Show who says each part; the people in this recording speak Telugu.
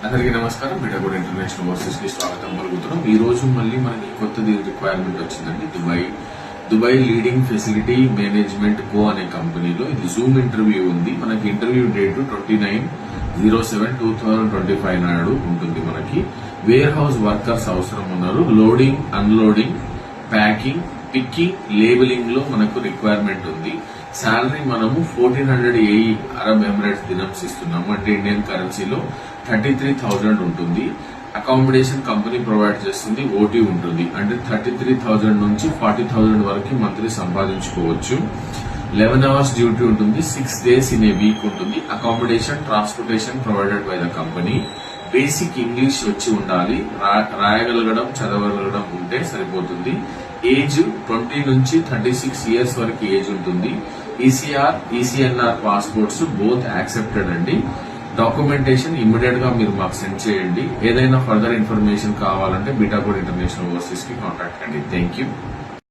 Speaker 1: అందరికీ నమస్కారం. బీటాగోడ్ ఇంటర్నేషనల్ ఓవర్సీస్ కి స్వాగతం పలుకుతున్నాం. ఈ రోజు మళ్ళీ మనకి కొత్తది రిక్వైర్మెంట్ వచ్చిందండి. దుబాయ్ లీడింగ్ ఫెసిలిటీ మేనేజ్మెంట్ కో అనే కంపెనీలో ఇది జూమ్ ఇంటర్వ్యూ ఉంది. మనకి ఇంటర్వ్యూ డేట్ 29/07/2025 నాడు ఉంటుంది. మనకి వేర్ హౌస్ వర్కర్స్ అవసరం ఉన్నారు. Loading, unloading, packing, picking, labelling లో మనకు రిక్వైర్మెంట్ ఉంది. శాలరీ మనము 1400 AE అరబ్ ఎమిరేట్స్ దినమ్స్ ఇస్తున్నాము. అంటే ఇండియన్ కరెన్సీలో 33,000 ఉంటుంది. అకామిడేషన్ కంపెనీ ప్రొవైడ్ చేస్తుంది. ఓటీ ఉంటుంది. అంటే 33,000 నుంచి 40,000 వరకు మంత్లీ సంపాదించుకోవచ్చు. 11 hours డ్యూటీ ఉంటుంది. 6 days ఇన్ ఏ వీక్ ఉంటుంది. Accommodation, transportation provided by the company. Basic English వచ్చి ఉండాలి. రాయగలగడం, చదవగలగడం ఉంటే సరిపోతుంది. ఏజ్ 20 నుంచి 36 years వరకు ఏజ్ ఉంటుంది. ECR, ECNR passports both accepted అండి. డాక్యుమెంటేషన్ ఇమ్మీడియట్ గా మీరు మాకు సెండ్ చేయండి. ఏదైనా ఫర్దర్ ఇన్ఫర్మేషన్ కావాలంటే బీటాగోడ్ ఇంటర్నేషనల్ ఓవర్సీస్ కి కాంటాక్ట్ కండి. Thank you.